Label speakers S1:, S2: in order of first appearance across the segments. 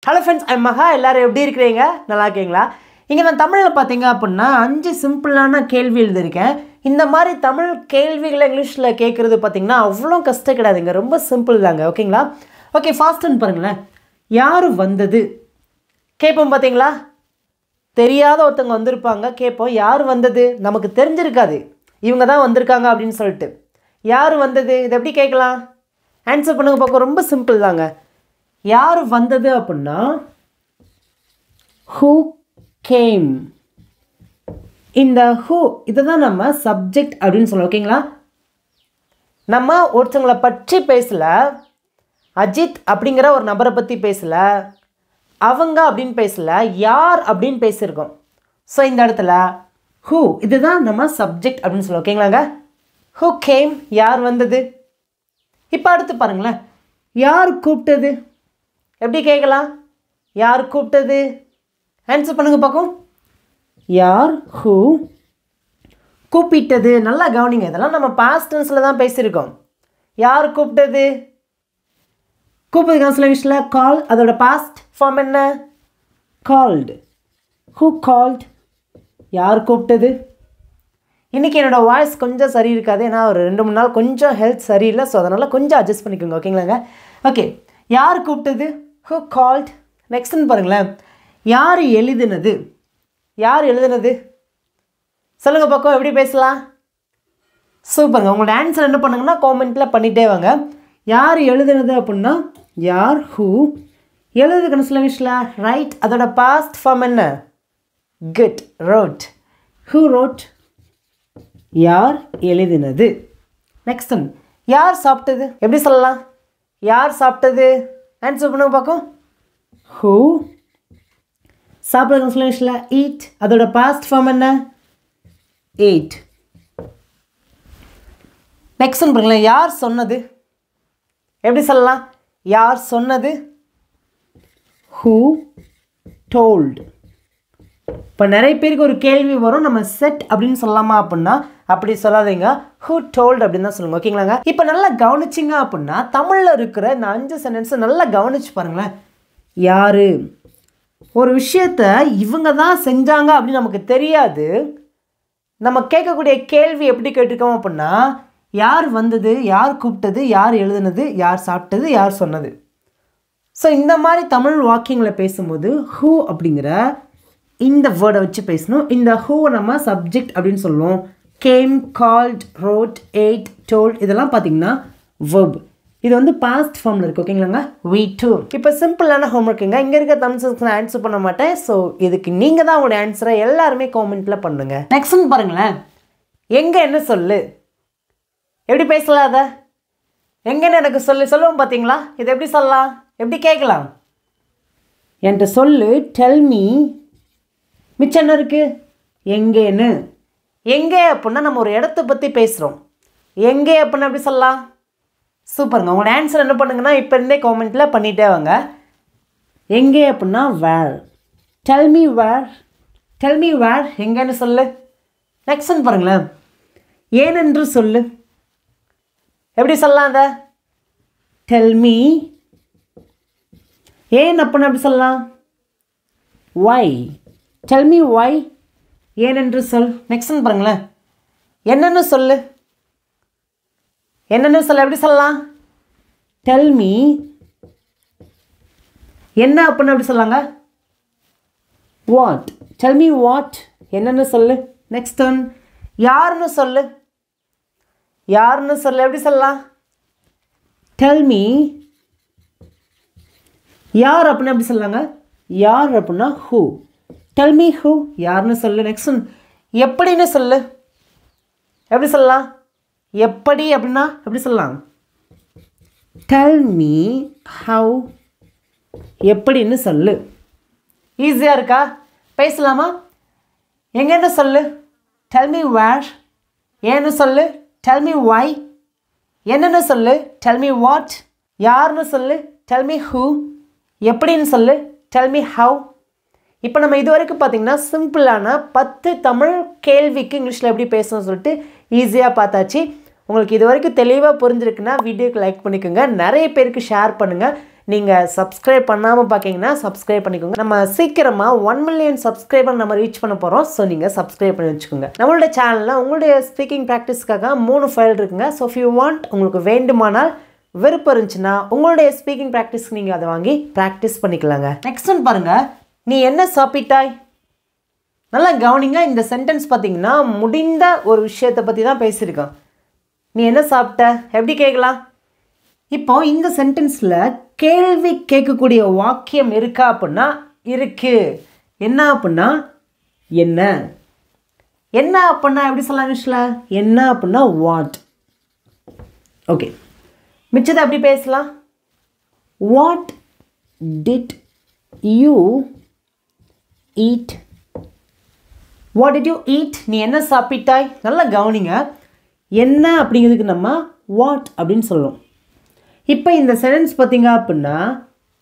S1: Hello friends, I'm Maha. எல்லாரும் எப்படி இருக்கீங்க? நல்லா இருக்கீங்களா? இங்க நான் தமிழ்ல பாத்தீங்க அப்படினா 5 சிம்பிளான கேள்வி எழுதிருக்கேன். இந்த மாதிரி தமிழ் கேள்விகளை இங்கிலீஷ்ல கேக்குறது பாத்தீங்கன்னா அவ்வளவு கஷ்டம் கிடையாதுங்க. ரொம்ப சிம்பிள் தாங்க. ஓகேங்களா? ஓகே, ஃபாஸ்ட் அண்ட் பாருங்களேன். யாரு வந்தது? கேப்போம் பாத்தீங்களா? தெரியாத ஒருத்தங்க வந்திருப்பாங்க. கேப்போம் யாரு வந்தது? நமக்கு தெரிஞ்சிருக்காது. இவங்க தான் வந்திருக்காங்க அப்படினு சொல்லிட்டு. யாரு வந்தது? இத எப்படி கேட்கலாம்? ஆன்சர் பண்ணுங்க பாக்க. ரொம்ப சிம்பிள் தாங்க. யார் வந்தது அப்படின்னா who came. இந்த who இதுதான் நம்ம சப்ஜெக்ட் அப்படின்னு சொல்லுவோம். ஓகேங்களா? நம்ம ஒருத்தங்களை பற்றி பேசல, அஜித் அப்படிங்கிற ஒரு நபரை பற்றி பேசல, அவங்க அப்படின்னு பேசல, யார் அப்படின்னு பேசியிருக்கோம். ஸோ இந்த இடத்துல who இதுதான் நம்ம சப்ஜெக்ட் அப்படின்னு சொல்லுவோம். ஓகேங்களாங்க? who came யார் வந்தது. இப்போ அடுத்து பாருங்களேன். யார் கூப்பிட்டது? எப்படி கேட்கலாம்? யார் கூப்பிட்டது? ஆன்சர் பண்ணுங்க பார்க்கும். யார் ஹூ கூப்பிட்டது. நல்லா கவனிங்க. இதெல்லாம் நம்ம பாஸ்ட் டென்ஸில் தான் பேசியிருக்கோம். யார் கூப்பிட்டது? கூப்பிட்டு இங்கிலீஷில் கால். அதோட பாஸ்ட் ஃபார்ம் என்ன? கால்டு. Who called. யார் கூப்பிட்டது. இன்றைக்கி என்னோடய வாய்ஸ் கொஞ்சம் சரி இருக்காது. ஏன்னா ஒரு 2-3 நாள் கொஞ்சம் ஹெல்த் சரியில்லை. ஸோ அதனால் கொஞ்சம் அட்ஜஸ்ட் பண்ணிக்கோங்க. ஓகேங்களாங்க? ஓகே, யார் கூப்பிட்டது? who called. நெக்ஸ்ட்னு பாருங்களேன். யார் எழுதினது? யார் எழுதினது சொல்லுங்க பக்கம். எப்படி பேசலாம்? சூப்பருங்க. உங்களோட ஆன்சர் என்ன பண்ணுங்கன்னா காமெண்ட்டில் பண்ணிகிட்டே வாங்க. யார் எழுதினது அப்படின்னா யார் ஹூ. எழுது கன்ஸ்லவிஷில் ரைட். அதோட பாஸ்ட் ஃபார்ம் என்ன? குட். ரோட். Who wrote. யார் எழுதினது. Next one. யார் சாப்பிட்டது? எப்படி சொல்லலாம்? யார் சாப்பிட்டது? ஆன்சர் பண்ணுங்க பார்க்கும். ஹூ. சாப்பிட்ற கன்ஸ்லவேஷனில் ஈட். அதோட பாஸ்ட் ஃபார்ம் என்ன? எயிட். நெக்ஸ்ட் பாருங்களேன். யார் சொன்னது? எப்படி சொல்லலாம்? யார் சொன்னது? Who told. இப்போ நிறைய பேருக்கு ஒரு கேள்வி வரும், நம்ம செட் அப்படின்னு சொல்லலாமா அப்படின்னா அப்படி சொல்லாதீங்க. ஹூ டோல்டு அப்படின்னு தான் சொல்லுங்க. ஓகேங்களாங்க? இப்போ நல்லா கவனிச்சிங்க அப்படின்னா தமிழில் இருக்கிற இந்த 5 சென்டென்ஸை நல்லா கவனிச்சு பாருங்களேன். யார் ஒரு விஷயத்த இவங்க தான் செஞ்சாங்க அப்படின்னு நமக்கு தெரியாது. நம்ம கேட்கக்கூடிய கேள்வி எப்படி கேட்டிருக்கோம் அப்படின்னா யார் வந்தது, யார் கூப்பிட்டது, யார் எழுதுனது, யார் சாப்பிட்டது, யார் சொன்னது. ஸோ இந்த மாதிரி தமிழ் வாக்கியங்களை பேசும்போது ஹூ அப்படிங்கிற இந்த வேர்டை வச்சு பேசணும். இந்த ஹூ நம்ம சப்ஜெக்ட் அப்படின்னு சொல்லுவோம். Game, called, road, eight, told இதெல்லாம் பார்த்தீங்கன்னா வெர்ப். இது வந்து பாஸ்ட் ஃபார்மில் இருக்குது. ஓகேங்களாங்க? we too. இப்போ சிம்பிளான ஹோம்ஒர்க்குங்க. இங்கே இருக்க தமிழ்ஸ் நான் ஆன்சர் பண்ண மாட்டேன். ஸோ இதுக்கு நீங்கள் தான் உங்களுடைய ஆன்சரை எல்லாருமே காமெண்ட்டில் பண்ணுங்க. நெக்ஸ்ட்னு பாருங்களேன். எங்கே என்ன சொல்லு. எப்படி பேசலாம்? அதை எங்கன்னு எனக்கு சொல்லுவோம் பார்த்தீங்களா? இது எப்படி சொல்லலாம்? எப்படி கேட்கலாம்? என்கிட்ட சொல்லு. Tell me. மிச்சம் என்ன இருக்குது? எங்கேன்னு. எங்கே அப்படின்னா நம்ம ஒரு இடத்த பற்றி பேசுகிறோம். எங்கே அப்படின்னா எப்படி சொல்லலாம்? சூப்பருங்க. உங்களோட ஆன்சர் என்ன பண்ணுங்கன்னா இப்போ இருந்தே காமெண்ட்டில் பண்ணிகிட்டே வாங்க. எங்கே அப்படின்னா where. Tell me where. Tell me where எங்கேன்னு சொல்லு. நெக்ஸ்ட் ஒன்று பாருங்களேன். ஏனென்று சொல்லு. எப்படி சொல்லலாம்? அதை டெல் மீ. ஏன் அப்படின்னா எப்படி சொல்லலாம்? வை. Tell me why. ஏனென்று சொல். நெக்ஸ்ட்னு பாருங்களேன். என்னென்னு சொல்லு. என்னென்னு சொல்ல எப்படி சொல்லலாம்? Tell me. என்ன அப்படின்னு எப்படி சொல்லாங்க? வாட். Del me what. என்னென்னு சொல்லு. Next one. யாருன்னு சொல்லு. யாருன்னு சொல்லு. எப்படி சொல்லலாம்? Tell me. யார் அப்படின்னா எப்படி சொல்லாங்க? யார் அப்படின்னா ஹூ. Del me who. யாருன்னு சொல்லு. Next one. எப்படின்னு சொல்லு. எப்படி சொல்லலாம்? எப்படி அப்படின்னா எப்படி சொல்லலாம்? Tell me how. எப்படின்னு சொல்லு. ஈஸியாக இருக்கா? பேசலாமா? எங்கன்னு சொல்லு. Tell me where. ஏன்னு சொல்லு. Tell me why. என்னென்னு சொல்லு. Tell me what. யாருன்னு சொல்லு. Tell me who. எப்படின்னு சொல்லு. Tell me how. இப்போ நம்ம இது வரைக்கும் பார்த்தீங்கன்னா சிம்பிளான 10 தமிழ் கேள்விக்கு இங்கிலீஷில் எப்படி பேசணும்னு சொல்லிட்டு ஈஸியாக பார்த்தாச்சு. உங்களுக்கு இது வரைக்கும் தெளிவாக புரிஞ்சிருக்குன்னா வீடியோக்கு லைக் பண்ணிக்கோங்க, நிறைய பேருக்கு ஷேர் பண்ணுங்கள். நீங்கள் சப்ஸ்கிரைப் பண்ணாமல் பார்க்கிங்கன்னா சப்ஸ்கிரைப் பண்ணிக்கோங்க. நம்ம சீக்கிரமாக 1 மில்லியன் சப்ஸ்கிரைபர் நம்ம ரீச் பண்ண போகிறோம். ஸோ நீங்கள் சப்ஸ்கிரைப் பண்ணி வச்சுக்கோங்க. நம்மளோட சேனலில் உங்களுடைய ஸ்பீக்கிங் ப்ராக்டிஸ்க்காக 3 ஃபைல் இருக்குங்க. ஸோ இஃப் யூ வாண்ட், உங்களுக்கு வேண்டுமானால், விருப்பம் இருந்துச்சுன்னா உங்களுடைய ஸ்பீக்கிங் ப்ராக்டிஸ்க்கு நீங்கள் அதை வாங்கி ப்ராக்டிஸ் பண்ணிக்கலாங்க. நெக்ஸ்ட் ஒன் பாருங்கள். நீ என்ன சாப்பிட்டாய்? நல்லா கவனிங்க. இந்த சென்டென்ஸ் பார்த்தீங்கன்னா முடிந்த ஒரு விஷயத்தை பற்றி தான் பேசியிருக்கோம். நீ என்ன சாப்பிட்ட எப்படி கேட்கலாம்? இப்போ இந்த சென்டென்ஸில் கேள்வி கேட்கக்கூடிய வாக்கியம் இருக்கா அப்படின்னா இருக்கு. என்ன அப்படின்னா என்ன, என்ன அப்படின்னா எப்படி சொல்லலாம் இங்கிலீஷில்? என்ன அப்படின்னா வாட். ஓகே, மிச்சத்தை எப்படி பேசலாம்? What did you eat? What did you eat? நீ என்ன சாப்பிட்டாய்? நல்லா கவனிங்க. என்ன அப்படிங்கிறதுக்கு நம்ம வாட் அப்படின்னு சொல்லுவோம். இப்போ இந்த சென்டென்ஸ் பார்த்தீங்க அப்படின்னா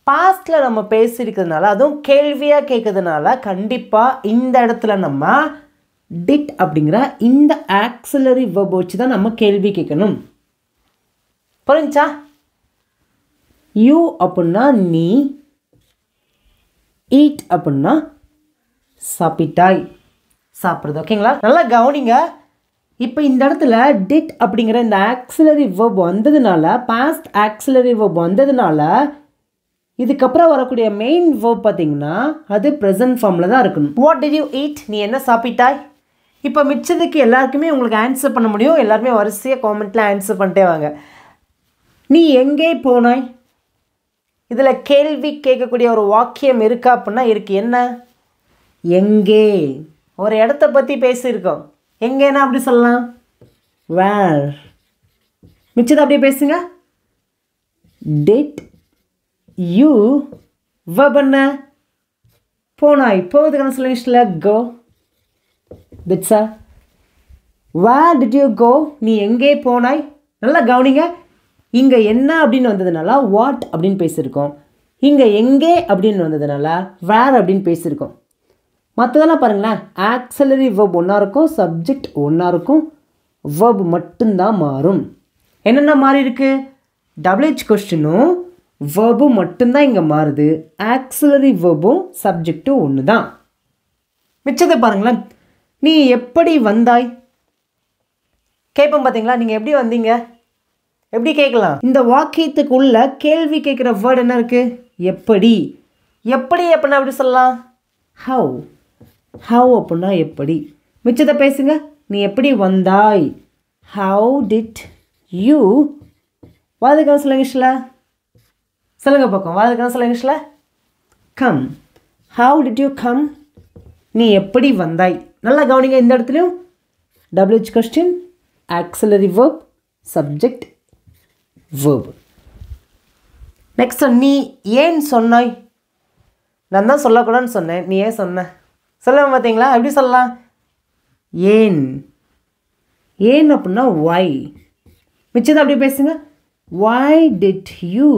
S1: பாஸ்டில் நம்ம பேசியிருக்கிறதுனால, அதுவும் கேள்வியாக கேட்கறதுனால கண்டிப்பாக இந்த இடத்துல நம்ம டிட் அப்படிங்கிற இந்த ஆக்சிலரி வெர்ப் வச்சு தான் நம்ம கேள்வி கேட்கணும். புரிஞ்சா? யூ அப்படின்னா நீ, ஈட் அப்படின்னா சாப்பிட்டாய், சாப்பிட்றது. ஓகேங்களா? நல்லா கவனிங்க. இப்போ இந்த இடத்துல டிட் அப்படிங்கிற இந்த ஆக்சிலரி வெர்ப் வந்ததுனால, பாஸ்ட் ஆக்சிலரி வெர்ப் வந்ததுனால, இதுக்கப்புறம் வரக்கூடிய மெயின் வெர்ப் பார்த்தீங்கன்னா அது ப்ரெசன்ட் ஃபார்மில் தான் இருக்கணும். What did you eat? நீ என்ன சாப்பிட்டாய்? இப்போ மிச்சதுக்கு எல்லாருக்குமே உங்களுக்கு ஆன்சர் பண்ண முடியும். எல்லாருமே வரிசையாக காமெண்ட்டில் ஆன்சர் பண்ணிட்டே வாங்க. நீ எங்கே போனாய்? இதில் கேள்வி கேட்கக்கூடிய ஒரு வாக்கியம் இருக்கா அப்படின்னா இருக்குது. என்ன? எங்கே. ஒரு இடத்த பற்றி பேசியிருக்கோம். எங்கேனா அப்படி சொல்லலாம் வேர். மிச்சத்தை அப்படியே பேசுங்க. டிட் யூ வெர்ப் என்ன? போனாய். போவதுக்கான சொல்லுங்க கோ. திட்ஸா. Where did you go? நீ எங்கே போனாய்? நல்லா கவனிங்க. இங்கே என்ன அப்படின்னு வந்ததுனால வாட் அப்படின்னு பேசியிருக்கோம். இங்கே எங்கே அப்படின்னு வந்ததுனால வேர் அப்படின்னு பேசியிருக்கோம். மற்றதெல்லாம் பாருங்களேன், ஆக்சிலரி வெர்ப் ஒன்றா இருக்கும், சப்ஜெக்ட் ஒன்றா இருக்கும், வெர்ப் மட்டும்தான் மாறும். என்னென்ன மாறி இருக்குது? WH கொஸ்டினும் வெர்பும் மட்டும்தான் இங்கே மாறுது. ஆக்சிலரி வெர்பும் சப்ஜெக்டும் ஒன்று தான். மிச்சத்தை பாருங்களேன். நீ எப்படி வந்தாய்? கேட்போம் பார்த்தீங்களா? நீங்கள் எப்படி வந்தீங்க எப்படி கேட்கலாம்? இந்த வாக்கியத்துக்கு உள்ள கேள்வி கேட்குற வேர்டு என்ன இருக்குது? எப்படி. எப்படி அப்படின்னா எப்படி சொல்லலாம்? ஹவ். ஹவ் அப்படின்னா எப்படி. மிச்சத்தை பேசுங்க. நீ எப்படி வந்தாய்? How did you. வாதுக்கான சொல்லுங்க இங்கிலீஷில். சொல்லுங்க பக்கம். வாதுக்கான சொல்லுங்க இங்கிலீஷில். Come. How did you come? நீ எப்படி வந்தாய்? நல்லா கவனிங்க. இந்த இடத்துலையும் WH question, auxiliary verb, subject, verb. Next, நீ ஏன் சொன்னாய்? நான் தான் சொல்லக்கூடாதுன்னு சொன்னேன், நீ ஏன் சொன்ன? சொல்லுங்க பார்த்தீங்களா? எப்படி சொல்லலாம்? ஏன். ஏன் அப்படின்னா why. மிச்சத்தை அப்படியே பேசுங்க. why did you.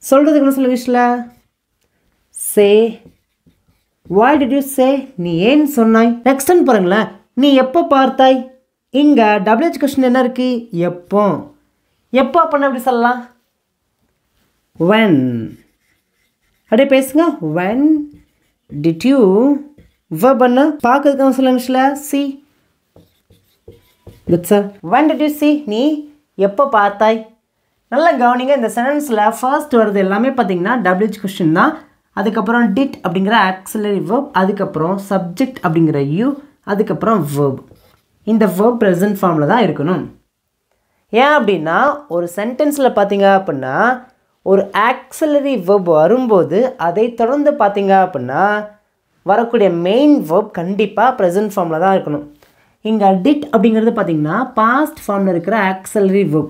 S1: சொல்கிறதுக்கு என்ன சொல்லுங்க இங்கிலீஷில்? say. why did you say? நீ ஏன் சொன்னாய்? நெக்ஸ்ட் ஒன் பாருங்களேன். நீ எப்போ பார்த்தாய்? இங்கே WH கொஸ்டின் என்ன இருக்குது? எப்போ. எப்போ அப்படின்னா எப்படி சொல்லலாம்? when. அப்படியே பேசுங்க. when did you. verb என்ன? பார்க்கறதுக்கு சொல்லுங்க. see. that's all. when did you see? நீ எப்போ பார்த்தாய்? நல்லா கவனிங்க. இந்த சென்டென்ஸில் ஃபர்ஸ்ட் வருது எல்லாமே பார்த்தீங்கன்னா WH கொஸ்டின் தான். அதுக்கப்புறம் டிட் அப்படிங்கிற ஆக்சிலரி verb, அதுக்கப்புறம் சப்ஜெக்ட் அப்படிங்கிற யூ, அதுக்கப்புறம் verb. இந்த verb ப்ரெசன்ட் ஃபார்மில் தான் இருக்கணும். ஏன் அப்படின்னா ஒரு சென்டென்ஸில் பார்த்தீங்க அப்படின்னா ஒரு ஆக்சிலரி verb வரும்போது அதை தொடர்ந்து பார்த்தீங்க அப்படின்னா வரக்கூடிய மெயின் verb கண்டிப்பாக ப்ரெசன்ட் ஃபார்மில் தான் இருக்கணும். இங்கே டிட் அப்படிங்கிறது பார்த்தீங்கன்னா பாஸ்ட் ஃபார்மில் இருக்கிற ஆக்சிலரி verb.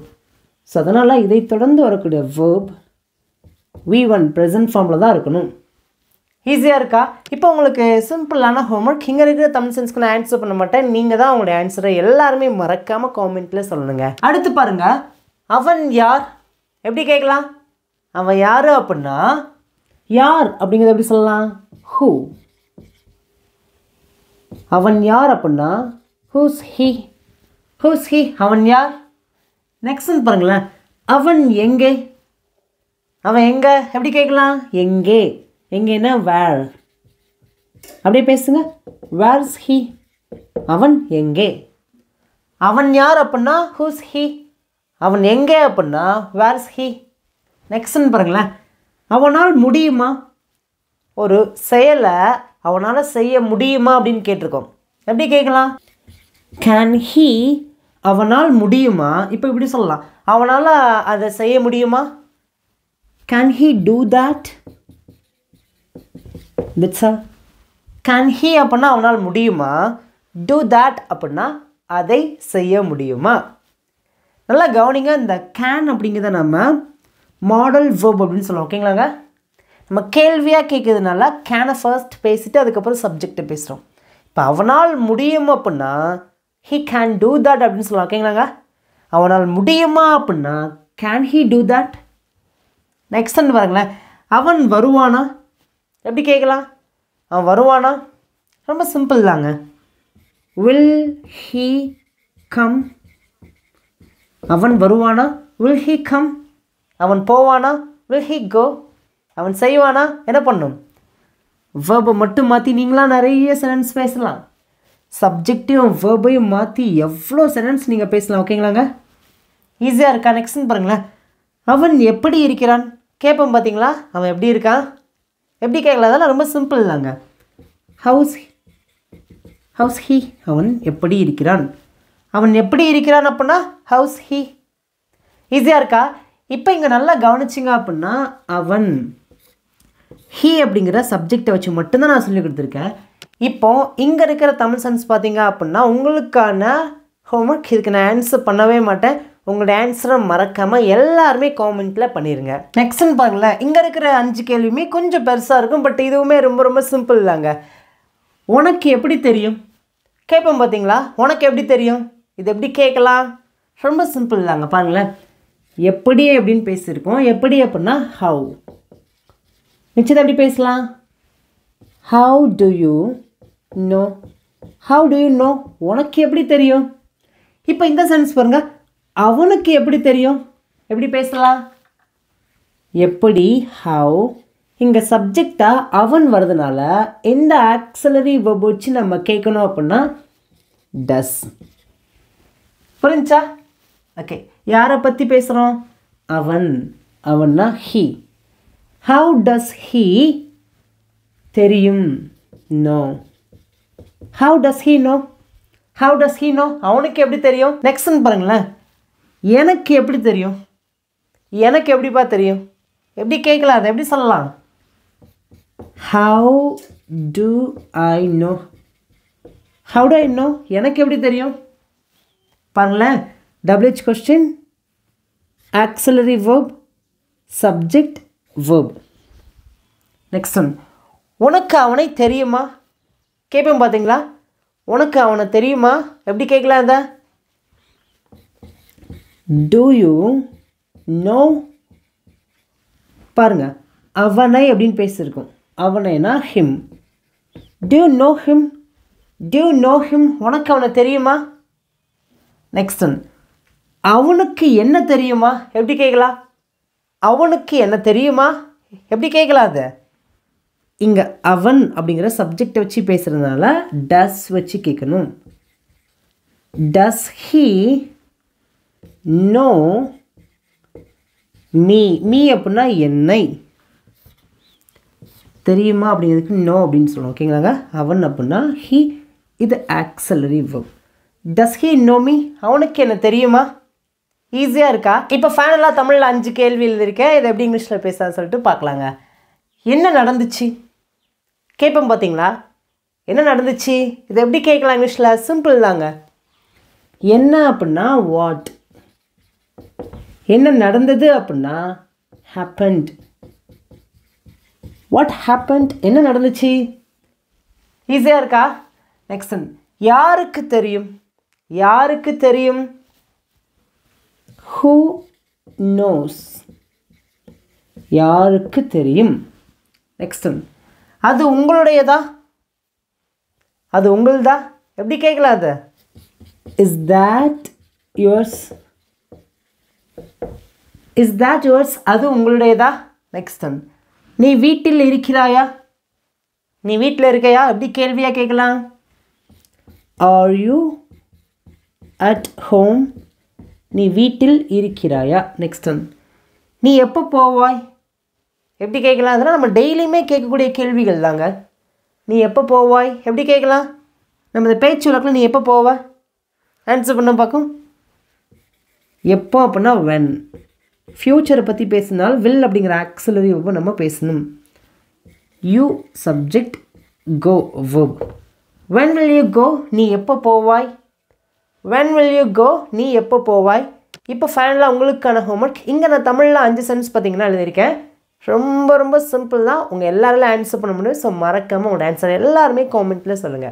S1: ஸோ அதனால் இதை தொடர்ந்து வரக்கூடிய verb V1 ப்ரெசன்ட் ஃபார்மில் தான் இருக்கணும். ஈஸியாக இருக்கா? இப்போ உங்களுக்கு சிம்பிளான ஹோம்ஒர்க். இங்கே இருக்கிற தமிழ் சென்ஸ்க்கு நான் ஆன்சர் பண்ண மாட்டேன். நீங்கள் தான் உங்களுடைய ஆன்சரை எல்லாருமே மறக்காமல் காமெண்ட்டில் சொல்லணுங்க. அடுத்து பாருங்கள். அவன் யார்? எப்படி கேட்கலாம்? அவன் யார் அப்படின்னா யார் அப்படிங்கிறது எப்படி சொல்லலாம்? ஹூ. அவன் யார் அப்படின்னா ஹூஸ் ஹி. Whose he. அவன் யார்? நெக்ஸ்ட் பாருங்களேன். அவன் எங்கே? அவன் எங்கே எப்படி கேட்கலாம்? எங்கே. எங்கேன்னா வேர். அப்படியே பேசுங்க. Where's he. அவன் எங்கே. அவன் யார் அப்படின்னா ஹூஸ் ஹீ. அவன் எங்கே அப்படின்னா வேர்ஸ் ஹீ. நெக்ஸ்ட்னு பாருங்களேன். அவனால் முடியுமா? ஒரு செயலை அவனால் செய்ய முடியுமா அப்படின்னு கேட்டிருக்கோம். எப்படி கேட்கலாம்? Can he. அவனால் முடியுமா. இப்போ இப்படி சொல்லலாம், அவனால் அதை செய்ய முடியுமா? Can he do that. That's all. Can he அப்படின்னா அவனால் முடியுமா. டூ தேட் அப்படின்னா அதை செய்ய முடியுமா. நல்லா கவனிங்க. இந்த கேன் அப்படிங்கிறத நம்ம மாடல் வெர்ப் அப்படின்னு சொல்லுவோம். ஓகேங்களாங்க? நம்ம கேள்வியாக கேட்குறதுனால கேனை ஃபர்ஸ்ட் பேசிட்டு அதுக்கப்புறம் சப்ஜெக்டை பேசுகிறோம். இப்போ அவனால் முடியும் அப்படின்னா ஹீ கேன் டூ தட் அப்படின்னு சொல்லலாம். ஓகேங்களாங்க? அவனால் முடியுமா அப்படின்னா can he do that. Next வந்து பாருங்களேன். அவன் வருவானா. எப்படி கேட்கலாம்? அவன் வருவானா. ரொம்ப சிம்பிள் தாங்க. Will he come. அவன் வருவானா. Will he come. அவன் போவானா. Will he go. அவன் செய்வானா. என்ன பண்ணும்? வேர்பை மட்டும் மாற்றி நீங்களாம் நிறைய சென்டென்ஸ் பேசலாம். சப்ஜெக்டையும் வேர்பையும் மாற்றி எவ்வளோ சென்டென்ஸ் நீங்கள் பேசலாம். ஓகேங்களாங்க? ஈஸியாக இருக்கா? நெக்ஸ்ட்னு பாருங்களேன். அவன் எப்படி இருக்கிறான். கேட்போம் பார்த்தீங்களா? அவன் எப்படி இருக்கான். எப்படி கேட்கலாம்? அதெல்லாம் ரொம்ப சிம்பிள் தாங்க. House he. அவன் எப்படி இருக்கிறான். அவன் எப்படி இருக்கிறான் அப்படின்னா ஹவுஸ் ஹீ. ஈஸியாக இருக்கா? இப்போ இங்கே நல்லா கவனிச்சிங்க அப்படின்னா அவன் ஹீ அப்படிங்கிற சப்ஜெக்டை வச்சு மட்டும்தான் நான் சொல்லி கொடுத்துருக்கேன். இப்போது இங்கே இருக்கிற தமிழ் சென்ஸ் பார்த்தீங்க அப்படின்னா உங்களுக்கான ஹோம்ஒர்க். இதுக்கு நான் ஆன்சர் பண்ணவே மாட்டேன். உங்களோட ஆன்சரை மறக்காமல் எல்லாருமே காமெண்ட்டில் பண்ணிடுங்க. நெக்ஸ்ட்னு பாருங்களேன். இங்கே இருக்கிற 5 கேள்வியுமே கொஞ்சம் பெருசாக இருக்கும். பட் இதுவுமே ரொம்ப ரொம்ப சிம்பிள் தாங்க. உனக்கு எப்படி தெரியும். கேட்போம் பார்த்தீங்களா? உனக்கு எப்படி தெரியும். இது எப்படி கேட்கலாம்? ரொம்ப சிம்பிள் தாங்க. பாருங்களேன். எப்படி அப்படின்னு பேசியிருக்கோம். எப்படி அப்படின்னா ஹவு. நிச்சயத்தை எப்படி பேசலாம்? How to you know. How to you know. உனக்கு எப்படி தெரியும். இப்போ இந்த சென்ஸ் பாருங்க. அவனுக்கு எப்படி தெரியும். எப்படி பேசலாம்? எப்படி ஹவு. இங்கே சப்ஜெக்டாக அவன் வர்றதுனால எந்த ஆக்ஸிலரி வெர்ப் வச்சு நம்ம கேட்கணும் அப்படின்னா டஸ். புரிஞ்சா? ஓகே. யாரை பற்றி பேசுகிறோம்? அவன். அவன்னா ஹீ. ஹவு டஸ் ஹீ தெரியும். Know. How does he know. How does he know. அவனுக்கு எப்படி தெரியும். நெக்ஸ்ட்னு பாருங்களேன். எனக்கு எப்படி தெரியும். எனக்கு எப்படிப்பா தெரியும். எப்படி கேட்கலாம்? அதை எப்படி சொல்லலாம்? How to I know. How to I know. எனக்கு எப்படி தெரியும். பாருங்களேன். WH question, auxiliary verb, subject, verb. Next one. உனக்கு அவனை தெரியுமா. கேட்போம் பார்த்தீங்களா? உனக்கு அவனை தெரியுமா. எப்படி கேட்கலாம்? அதை do you know. பாருங்க. அவனை அப்படின்னு பேசியிருக்கோம். அவனைனா him. do you know him. do you know him. உனக்கு அவனை தெரியுமா. Next one. அவனுக்கு என்ன தெரியுமா. எப்படி கேட்கலாம்? அவனுக்கு என்ன தெரியுமா. எப்படி கேட்கலாம்? அதை இங்கே அவன் அப்படிங்கிற சப்ஜெக்டை வச்சு பேசுகிறதுனால டஸ் வச்சு கேட்கணும். டஸ் ஹீ நோ மீ. மீ அப்படின்னா என்னை. தெரியுமா அப்படிங்கிறதுக்கு நோ அப்படின்னு சொல்லணும். ஓகேங்களாங்க? அவன் அப்படின்னா ஹீ. இது auxiliary verb. Does he know me. அவனுக்கு என்ன தெரியுமா. ஈஸியாக இருக்கா? இப்போ ஃபைனலாக தமிழில் 5 கேள்வி எழுதியிருக்கேன். இதை எப்படி இங்கிலீஷில் பேசான்னு சொல்லிட்டு பார்க்கலாங்க. என்ன நடந்துச்சு. கேட்போம் பார்த்தீங்களா? என்ன நடந்துச்சு. இதை எப்படி கேட்கலாம் இங்கிலீஷில்? சிம்பிள் தாங்க. என்ன அப்படின்னா வாட். என்ன நடந்தது அப்படின்னா happened. what happened. என்ன நடந்துச்சு. ஈஸியாக இருக்கா? Next one. யாருக்கு தெரியும். யாருக்கு தெரியும். who knows. யாருக்கு தெரியும். Next one. அது உங்களுடையதா. அது உங்களுதா. எப்படி கேட்கலாம்? அது is that yours. Is that yours. அது உங்களுடையதா. நெக்ஸ்ட் ஒன், நீ வீட்டில் இருக்கிறாயா? நீ வீட்டில் இருக்கையா எப்படி கேள்வியாக கேட்கலாம்? Are you at home? நீ வீட்டில் இருக்கிறாயா? நெக்ஸ்ட் ஒன், நீ எப்போ போவாய்? எப்படி கேட்கலாம்? அதெல்லாம் நம்ம டெய்லியுமே கேட்கக்கூடிய கேள்விகள் தாங்க. நீ எப்போ போவாய் எப்படி கேட்கலாம்? நம்ம இந்த பேச்சு வழக்கில் நீ எப்போ போவ ஆன்சர் பண்ண பார்க்கும். எப்போ அப்படின்னா when. ஃப்யூச்சரை பற்றி பேசினால் will அப்படிங்கிற ஆக்சிலரி verb நம்ம பேசணும். you subject, go verb. when will you go? நீ எப்போ போவாய்? when will you go? நீ எப்போ போவாய்? இப்போ ஃபைனலாக உங்களுக்கான ஹோம்ஒர்க். இங்கே நான் தமிழில் 5 சென்ஸ் பார்த்தீங்கன்னா எழுதியிருக்கேன். ரொம்ப ரொம்ப சிம்பிள் தான். உங்கள் எல்லாராலும் ஆன்சர் பண்ண முடியும். ஸோ மறக்காமல் உங்களோட ஆன்சர் எல்லாருமே காமெண்ட்டில் சொல்லுங்கள்.